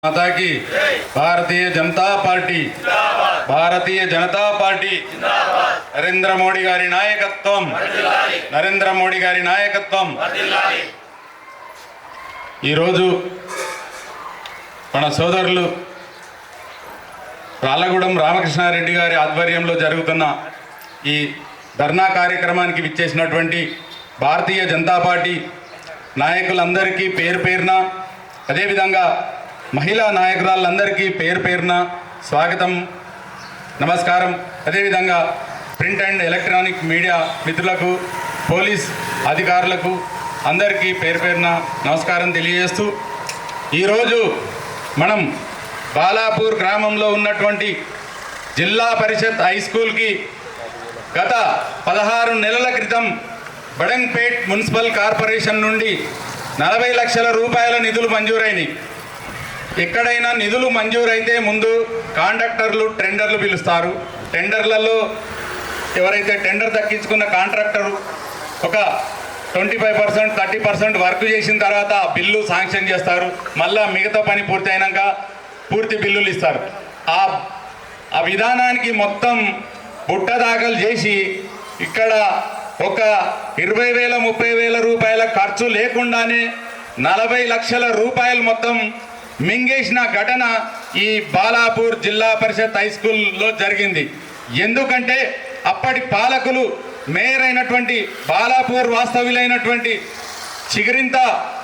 माता की भारतीय जनता पार्टी नरेंद्र मोदी गारी नायकत्వం ఈ రోజు మన సోదరులు రాళ్ళగూడెం రామకృష్ణారెడ్డి గారి ఆధ్వర్యంలో జరుగుతున్న ఈ ధర్నా కార్యక్రమానికి విచ్చేసినటువంటి భారతీయ జనతా పార్టీ నాయకులందరికీ పేరు పేరున అదే విధంగా మహిళా నాయకురాలందరికీ పేరు పేరున స్వాగతం నమస్కారం. అదేవిధంగా ప్రింట్ అండ్ ఎలక్ట్రానిక్ మీడియా మిత్రులకు పోలీస్ అధికారులకు అందరికీ పేరు పేరున నమస్కారం తెలియజేస్తూ ఈరోజు మనం బాలాపూర్ గ్రామంలో ఉన్నటువంటి జిల్లా పరిషత్ హై స్కూల్కి గత 16 నెలల క్రితం బడంగ్పేట్ మున్సిపల్ కార్పొరేషన్ నుండి 40 లక్షల రూపాయల నిధులు మంజూరైనవి. ఎక్కడైనా నిధులు మంజూరైతే ముందు కాంట్రాక్టర్లు టెండర్లు పిలుస్తారు. టెండర్లలో ఎవరైతే టెండర్ దక్కించుకున్న కాంట్రాక్టరు ఒక 25% 30% వర్క్ చేసిన తర్వాత బిల్లు శాంక్షన్ చేస్తారు. మళ్ళీ మిగతా పని పూర్తి అయినాక పూర్తి బిల్లులు ఇస్తారు. ఆ విధానానికి మొత్తం బుట్ట దాఖలు చేసి ఇక్కడ ఒక 20,000 30,000 రూపాయల ఖర్చు లేకుండానే 40 లక్షల రూపాయలు మొత్తం మింగేసిన ఘటన ఈ బాలాపూర్ జిల్లా పరిషత్ హై స్కూల్లో జరిగింది. ఎందుకంటే అప్పటి పాలకులు మేయర్ అయినటువంటి బాలాపూర్ వాస్తవ్యులైనటువంటి చిగిరింత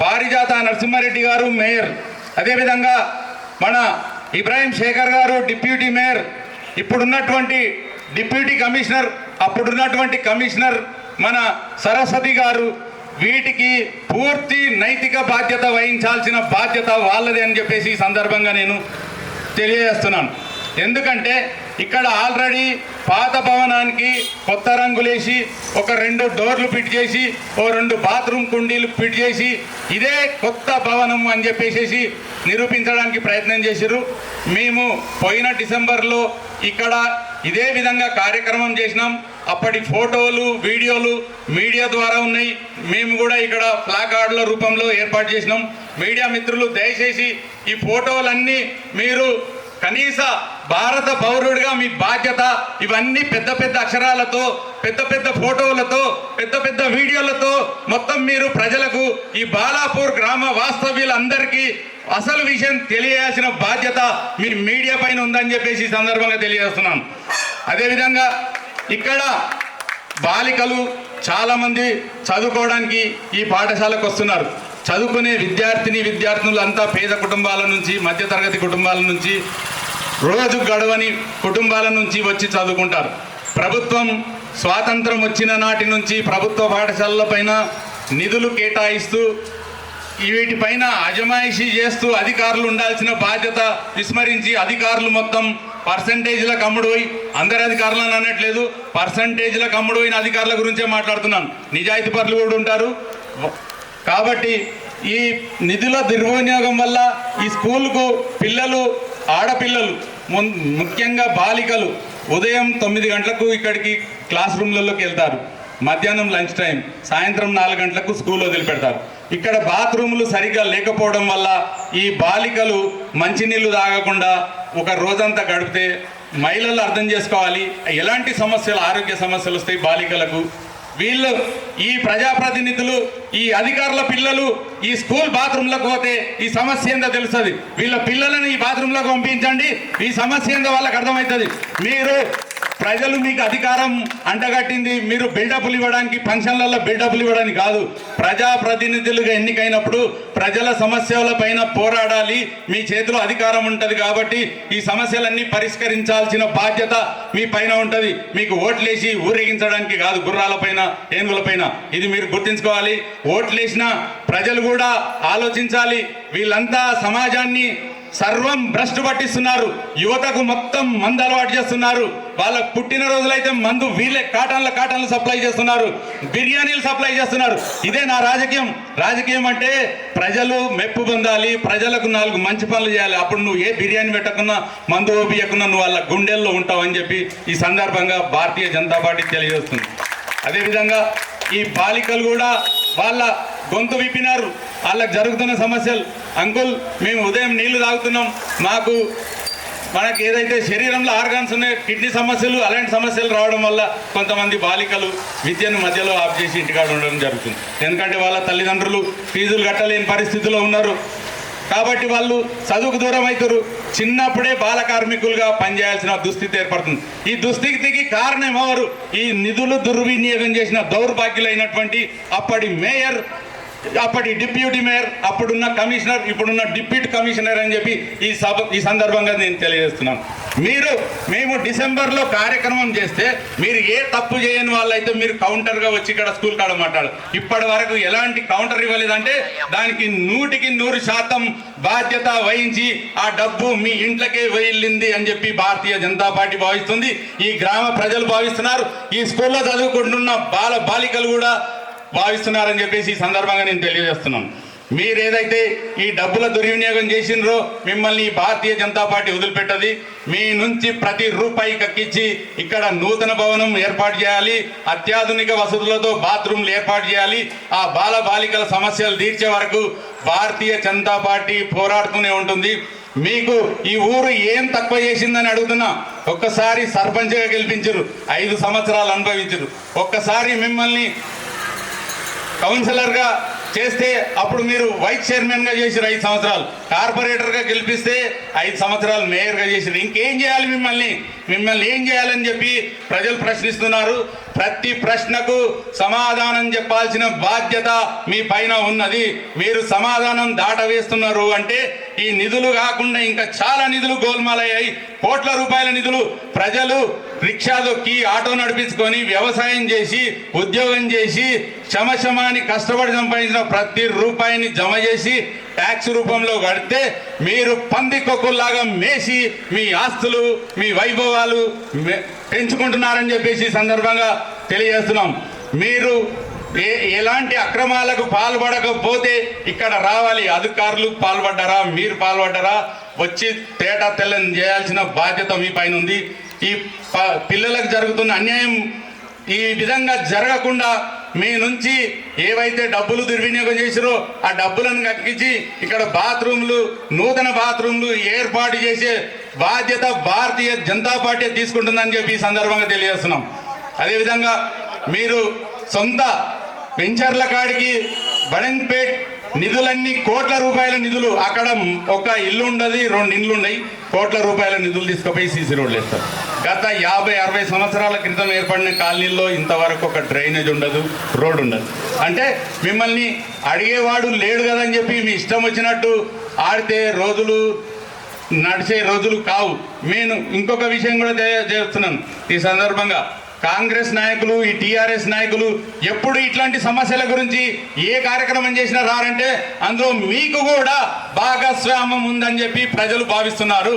పారిజాత నరసింహారెడ్డి గారు మేయర్, అదేవిధంగా మన ఇబ్రాహీం శేఖర్ గారు డిప్యూటీ మేయర్, ఇప్పుడున్నటువంటి డిప్యూటీ కమిషనర్, అప్పుడున్నటువంటి కమిషనర్ మన సరస్వతి గారు, వీటికి పూర్తి నైతిక బాధ్యత వహించాల్సిన బాధ్యత వాళ్ళదే అని చెప్పేసి ఈ సందర్భంగా నేను తెలియజేస్తున్నాను. ఎందుకంటే ఇక్కడ ఆల్రెడీ పాత భవనానికి కొత్త రంగులేసి ఒక 2 డోర్లు ఫిట్ చేసి ఓ 2 బాత్రూమ్ కుండీలు ఫిట్ చేసి ఇదే కొత్త భవనం అని చెప్పేసి నిరూపించడానికి ప్రయత్నం చేశారు. మేము పోయిన డిసెంబర్లో ఇక్కడ ఇదే విధంగా కార్యక్రమం చేసినాం. అప్పటి ఫోటోలు వీడియోలు మీడియా ద్వారా ఉన్నాయి. మేము కూడా ఇక్కడ ప్లాకార్డుల రూపంలో ఏర్పాటు చేసినాం. మీడియా మిత్రులు దయచేసి ఈ ఫోటోలన్నీ మీరు కనీస భారత పౌరుడిగా మీ బాధ్యత, ఇవన్నీ పెద్ద పెద్ద అక్షరాలతో పెద్ద పెద్ద ఫోటోలతో పెద్ద పెద్ద వీడియోలతో మొత్తం మీరు ప్రజలకు ఈ బాలాపూర్ గ్రామ వాస్తవ్యులందరికీ అసలు విషయం తెలియాల్సిన బాధ్యత మీ మీడియా పైన ఉందని చెప్పేసి ఈ సందర్భంగా తెలియజేస్తున్నాను. అదేవిధంగా ఇక్కడ బాలికలు చాలామంది చదువుకోవడానికి ఈ పాఠశాలకు వస్తున్నారు. చదువుకునే విద్యార్థులు అంతా పేద కుటుంబాల నుంచి మధ్యతరగతి కుటుంబాల నుంచి రోజు గడవని కుటుంబాల నుంచి వచ్చి చదువుకుంటారు. ప్రభుత్వం స్వాతంత్రం వచ్చిన నాటి నుంచి ప్రభుత్వ పాఠశాలల పైన నిధులు కేటాయిస్తూ వీటిపైన అజమాయిషీ చేస్తూ అధికారులు ఉండాల్సిన బాధ్యత విస్మరించి అధికారులు మొత్తం పర్సంటేజ్లకు అమ్ముడుపోయి, అందరి అధికారులను అనట్లేదు, పర్సంటేజ్లకు అమ్ముడుపోయిన అధికారుల గురించే మాట్లాడుతున్నాను. నిజాయితీ పరులు కూడా ఉంటారు. కాబట్టి ఈ నిధుల దుర్వినియోగం వల్ల ఈ స్కూల్కు పిల్లలు, ఆడపిల్లలు ముఖ్యంగా బాలికలు ఉదయం 9 గంటలకు ఇక్కడికి క్లాస్ రూమ్లలోకి వెళ్తారు. మధ్యాహ్నం లంచ్ టైం, సాయంత్రం 4 గంటలకు స్కూల్ వదిలిపెడతారు. ఇక్కడ బాత్రూములు సరిగ్గా లేకపోవడం వల్ల ఈ బాలికలు మంచినీళ్ళు తాగకుండా ఒక రోజంతా గడిపితే మహిళలు అర్థం చేసుకోవాలి ఎలాంటి సమస్యలు, ఆరోగ్య సమస్యలు వస్తాయి బాలికలకు. వీళ్ళు ఈ ప్రజాప్రతినిధులు, ఈ అధికారుల పిల్లలు ఈ స్కూల్ బాత్రూంలకు పోతే ఈ సమస్య ఏందో తెలుస్తుంది. వీళ్ళ పిల్లలను ఈ బాత్రూంలోకి పంపించండి, ఈ సమస్య ఏందో వాళ్ళకి అర్థమవుతుంది. మీరు ప్రజలు మీకు అధికారం అంటగట్టింది మీరు బిల్డప్లు ఇవ్వడానికి, ఫంక్షన్లలో బిల్డప్లు ఇవ్వడానికి కాదు. ప్రజాప్రతినిధులుగా ఎన్నికైనప్పుడు ప్రజల సమస్యల పైన పోరాడాలి. మీ చేతిలో అధికారం ఉంటుంది కాబట్టి ఈ సమస్యలన్నీ పరిష్కరించాల్సిన బాధ్యత మీ పైన ఉంటుంది. మీకు ఓట్లేసి ఊరేగించడానికి కాదు, గుర్రాల పైన ఏనుగుల పైన. ఇది మీరు గుర్తించుకోవాలి. ఓట్లేసిన ప్రజలు కూడా ఆలోచించాలి. వీళ్ళంతా సమాజాన్ని సర్వం భ్రష్టు పట్టిస్తున్నారు. యువతకు మొత్తం మందు అలవాటు చేస్తున్నారు. వాళ్ళ పుట్టినరోజులైతే మందు వీళ్ళే కాటన్లు సప్లై చేస్తున్నారు, బిర్యానీలు సప్లై చేస్తున్నారు. ఇదే నా రాజకీయం. రాజకీయం అంటే ప్రజలు మెప్పు పొందాలి, ప్రజలకు 4 మంచి పనులు చేయాలి. అప్పుడు నువ్వు ఏ బిర్యానీ పెట్టకున్నా, మందు ఓపియకున్నా నువ్వు వాళ్ళ గుండెల్లో ఉంటావు అని చెప్పి ఈ సందర్భంగా భారతీయ జనతా పార్టీ తెలియజేస్తుంది. అదేవిధంగా ఈ బాలికలు కూడా వాళ్ళ గొంతు విప్పినారు. వాళ్ళకి జరుగుతున్న సమస్యలు, అంకుల్ మేము ఉదయం నీళ్లు తాగుతున్నాం, మనకి ఏదైతే శరీరంలో ఆర్గాన్స్ ఉన్నాయో కిడ్నీ సమస్యలు అలాంటి సమస్యలు రావడం వల్ల కొంతమంది బాలికలు విద్యను మధ్యలో ఆఫ్ చేసి ఇంటికాడ ఉండడం జరుగుతుంది. ఎందుకంటే వాళ్ళ తల్లిదండ్రులు ఫీజులు కట్టలేని పరిస్థితిలో ఉన్నారు కాబట్టి వాళ్ళు చదువుకు దూరం అవుతారు. చిన్నప్పుడే బాల కార్మికులుగా పనిచేయాల్సిన దుస్థితి ఏర్పడుతుంది. ఈ దుస్థితికి కారణం ఎవరు? ఈ నిధులు దుర్వినియోగం చేసిన దౌర్భాగ్యులైనటువంటి అప్పటి మేయర్, అప్పటి డిప్యూటీ మేయర్, అప్పుడున్న కమిషనర్, ఇప్పుడున్న డిప్యూటీ కమిషనర్ అని చెప్పి ఈ సందర్భంగా నేను తెలియజేస్తున్నాను. మేము డిసెంబర్లో కార్యక్రమం చేస్తే మీరు ఏ తప్పు చేయని వాళ్ళైతే మీరు కౌంటర్గా వచ్చి ఇక్కడ స్కూల్ కాడ మాట్లాడాలి. ఇప్పటి వరకు ఎలాంటి కౌంటర్ ఇవ్వలేదంటే దానికి 100% బాధ్యత వహించి ఆ డబ్బు మీ ఇంట్లోకే వెళ్ళింది అని చెప్పి భారతీయ జనతా పార్టీ భావిస్తుంది, ఈ గ్రామ ప్రజలు భావిస్తున్నారు, ఈ స్కూల్లో చదువుకుంటున్న బాలికలు కూడా భావిస్తున్నారని చెప్పేసి ఈ సందర్భంగా నేను తెలియజేస్తున్నాను. మీరు ఏదైతే ఈ డబ్బుల దుర్వినియోగం చేసినరో మిమ్మల్ని భారతీయ జనతా పార్టీ వదిలిపెట్టది. మీ నుంచి ప్రతి రూపాయి కక్కించి ఇక్కడ నూతన భవనం ఏర్పాటు చేయాలి, అత్యాధునిక వసతులతో బాత్రూమ్లు ఏర్పాటు చేయాలి. ఆ బాలికల సమస్యలు తీర్చే వరకు భారతీయ జనతా పార్టీ పోరాడుతూనే ఉంటుంది. మీకు ఈ ఊరు ఏం తక్కువ చేసిందని అడుగుతున్నా. ఒక్కసారి సర్పంచ్గా గెలిపించరు, 5 సంవత్సరాలు అనుభవించరు. ఒక్కసారి మిమ్మల్ని కౌన్సిలర్గా చేస్తే అప్పుడు మీరు వైస్ చైర్మన్గా చేసారు 5 సంవత్సరాలు, కార్పొరేటర్గా గెలిపిస్తే 5 సంవత్సరాలు మేయర్గా చేసారు. ఇంకేం చేయాలి? మిమ్మల్ని ఏం చేయాలని చెప్పి ప్రజలు ప్రశ్నిస్తున్నారు. ప్రతి ప్రశ్నకు సమాధానం చెప్పాల్సిన బాధ్యత మీ పైన ఉన్నది. మీరు సమాధానం దాటవేస్తున్నారు అంటే ఈ నిధులు కాకుండా ఇంకా చాలా నిధులు గోల్మాలయ్యాయి. కోట్ల రూపాయల నిధులు ప్రజలు రిక్షా దొక్కి ఆటో నడిపించుకొని వ్యవసాయం చేసి ఉద్యోగం చేసి క్షమక్షమాని కష్టపడి సంపాదించిన ప్రతి రూపాయిని జమ చేసి ట్యాక్స్ రూపంలో కడితే మీరు పందికొక్కుల్లాగా మేసి మీ ఆస్తులు మీ వైభవాలు పెంచుకుంటున్నారని చెప్పేసి సందర్భంగా తెలియజేస్తున్నాం. మీరు ఎలాంటి అక్రమాలకు పాల్పడకపోతే ఇక్కడ రావాలి. అధికారులు పాల్పడ్డారా, మీరు పాల్పడ్డారా, వచ్చి తేటా తెల్లని చేయాల్సిన బాధ్యత మీ పైన ఉంది. ఈ పిల్లలకు జరుగుతున్న అన్యాయం ఈ విధంగా జరగకుండా మీ నుంచి ఏవైతే డబ్బులు దుర్వినియోగం చేసిరో ఆ డబ్బులను కక్కించి ఇక్కడ నూతన బాత్రూమ్లు ఏర్పాటు చేసే బాధ్యత భారతీయ జనతా పార్టీ తీసుకుంటుందని చెప్పి ఈ సందర్భంగా తెలియజేస్తున్నాం. అదేవిధంగా మీరు సొంత వెంచర్ల కాడికి బడంపేట్ నిధులన్నీ కోట్ల రూపాయల నిధులు, అక్కడ ఒక ఇల్లు ఉండదు, 2 ఇండ్లు ఉన్నాయి, కోట్ల రూపాయల నిధులు తీసుకుపోయి సీసీ రోడ్లు వేస్తారు. గత 50-60 సంవత్సరాల క్రితం ఏర్పడిన కాలనీల్లో ఇంతవరకు ఒక డ్రైనేజ్ ఉండదు, రోడ్డు ఉండదు. అంటే మిమ్మల్ని అడిగేవాడు లేడు కదని చెప్పి మీ ఇష్టం వచ్చినట్టు ఆడితే నడిచే రోజులు కావు. నేను ఇంకొక విషయం కూడా చేస్తున్నాను ఈ సందర్భంగా. కాంగ్రెస్ నాయకులు, ఈ టీఆర్ఎస్ నాయకులు ఎప్పుడు ఇట్లాంటి సమస్యల గురించి ఏ కార్యక్రమం చేసినా రారంటే అందులో మీకు కూడా భాగస్వామ్యం ఉందని చెప్పి ప్రజలు భావిస్తున్నారు.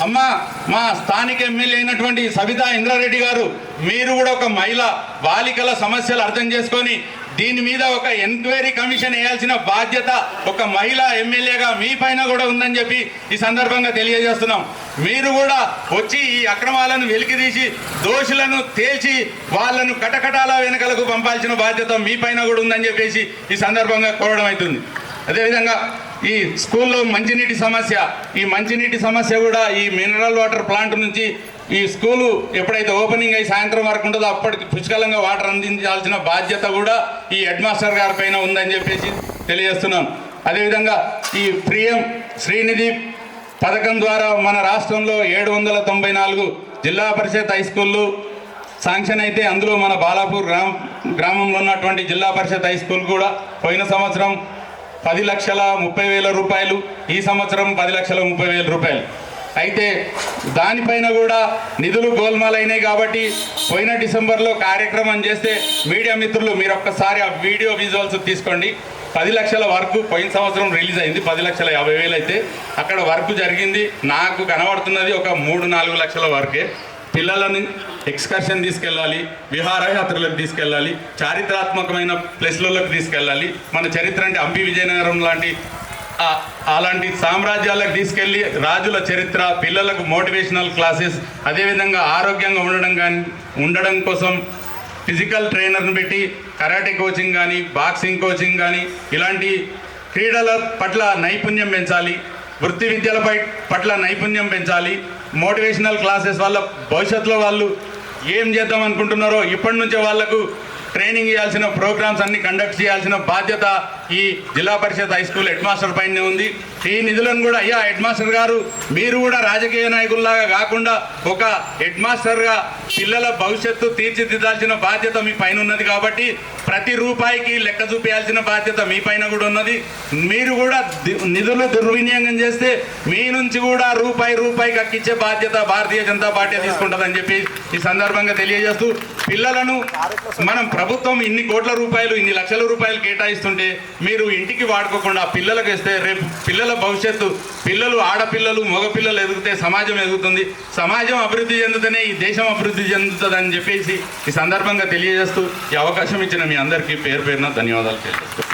అమ్మా, మా స్థానిక ఎమ్మెల్యే అయినటువంటి సబితా ఇంద్రారెడ్డి గారు, మీరు కూడా ఒక మహిళ, బాలికల సమస్యలు అర్థం చేసుకొని దీని మీద ఒక ఎంక్వైరీ కమిషన్ వేయాల్సిన బాధ్యత ఒక మహిళా ఎమ్మెల్యేగా మీ పైన కూడా ఉందని చెప్పి ఈ సందర్భంగా తెలియజేస్తున్నాం. మీరు కూడా వచ్చి ఈ అక్రమాలను వెలికితీసి దోషులను తేల్చి వాళ్ళను కటకటాల వెనకలకు పంపాల్సిన బాధ్యత మీ పైన కూడా ఉందని చెప్పేసి ఈ సందర్భంగా కోరడం అవుతుంది. అదేవిధంగా ఈ స్కూల్లో మంచినీటి సమస్య కూడా ఈ మినరల్ వాటర్ ప్లాంట్ నుంచి ఈ స్కూలు ఎప్పుడైతే ఓపెనింగ్ అయ్యి సాయంత్రం వరకు ఉంటుందో అప్పటికి పుష్కలంగా వాటర్ అందించాల్సిన బాధ్యత కూడా ఈ హెడ్ మాస్టర్ గారి పైన ఉందని చెప్పేసి తెలియజేస్తున్నాను. అదేవిధంగా ఈ ప్రియం శ్రీనిధి పథకం ద్వారా మన రాష్ట్రంలో 794 జిల్లా పరిషత్ హై స్కూళ్ళు శాంక్షన్ అయితే అందులో మన బాలాపూర్ గ్రామంలో ఉన్నటువంటి జిల్లా పరిషత్ హై స్కూల్ కూడా పోయిన సంవత్సరం 10,30,000 రూపాయలు, ఈ సంవత్సరం 10,30,000 రూపాయలు. అయితే దానిపైన కూడా నిధులు గోల్మాలైనాయి కాబట్టి పోయిన డిసెంబర్లో కార్యక్రమం చేస్తే మీడియా మిత్రులు మీరు ఒక్కసారి ఆ వీడియో విజువల్స్ తీసుకోండి. 10 లక్షల వర్క్ పోయిన సంవత్సరం రిలీజ్ అయింది, 10,50,000 అయితే అక్కడ వర్క్ జరిగింది. నాకు కనబడుతున్నది ఒక 3-4 లక్షల వర్కే. పిల్లలను ఎక్స్కర్షన్ తీసుకెళ్ళాలి, విహారయాత్రలకు తీసుకెళ్ళాలి, చారిత్రాత్మకమైన ప్లేస్లలోకి తీసుకెళ్ళాలి. మన చరిత్ర అంటే హంపి విజయనగరం అలాంటి సామ్రాజ్యాలకు తీసుకెళ్ళి రాజుల చరిత్ర, పిల్లలకు మోటివేషనల్ క్లాసెస్, అదేవిధంగా ఆరోగ్యంగా ఉండడం కోసం ఫిజికల్ ట్రైనర్ని పెట్టి కరాటే కోచింగ్ కానీ, బాక్సింగ్ కోచింగ్ కానీ, ఇలాంటి క్రీడల పట్ల నైపుణ్యం పెంచాలి, వృత్తి విద్యల పట్ల నైపుణ్యం పెంచాలి. మోటివేషనల్ క్లాసెస్ వల్ల భవిష్యత్తులో వాళ్ళు ఏం చేద్దాం అనుకుంటున్నారో ఇప్పటి నుంచే వాళ్లకు ట్రైనింగ్ ఇవ్వాల్సిన ప్రోగ్రామ్స్ అన్ని కండక్ట్ చేయాల్సిన బాధ్యత ఈ జిల్లా పరిషత్ హై స్కూల్ హెడ్ మాస్టర్ పైనే ఉంది. ఈ నిధులను కూడా అయ్యా హెడ్ మాస్టర్ గారు మీరు కూడా రాజకీయ నాయకుల్లాగా కాకుండా ఒక హెడ్ మాస్టర్గా పిల్లల భవిష్యత్తు తీర్చిదిద్దాల్సిన బాధ్యత మీ పైన ఉన్నది. కాబట్టి ప్రతి రూపాయికి లెక్క చూపించాల్సిన బాధ్యత మీ పైన కూడా ఉన్నది. మీరు కూడా నిధులు దుర్వినియోగం చేస్తే మీ నుంచి కూడా రూపాయికి అక్కిచ్చే బాధ్యత భారతీయ జనతా పార్టీ తీసుకుంటుందని చెప్పి ఈ సందర్భంగా తెలియజేస్తూ, పిల్లలను మనం ప్రభుత్వం ఇన్ని కోట్ల రూపాయలు, ఇన్ని లక్షల రూపాయలు కేటాయిస్తుంటే మీరు ఇంటికి వాడుకోకుండా పిల్లలకు ఇస్తే రేపు పిల్లల భవిష్యత్తు, పిల్లలు ఆడపిల్లలు మగపిల్లలు ఎదిగితే సమాజం ఎదుగుతుంది, సమాజం అభివృద్ధి చెందితేనే ఈ దేశం అభివృద్ధి చెందుతుందని చెప్పేసి ఈ సందర్భంగా తెలియజేస్తూ ఈ అవకాశం ఇచ్చిన మీ అందరికీ పేరు పేరున ధన్యవాదాలు తెలియజేస్తాను.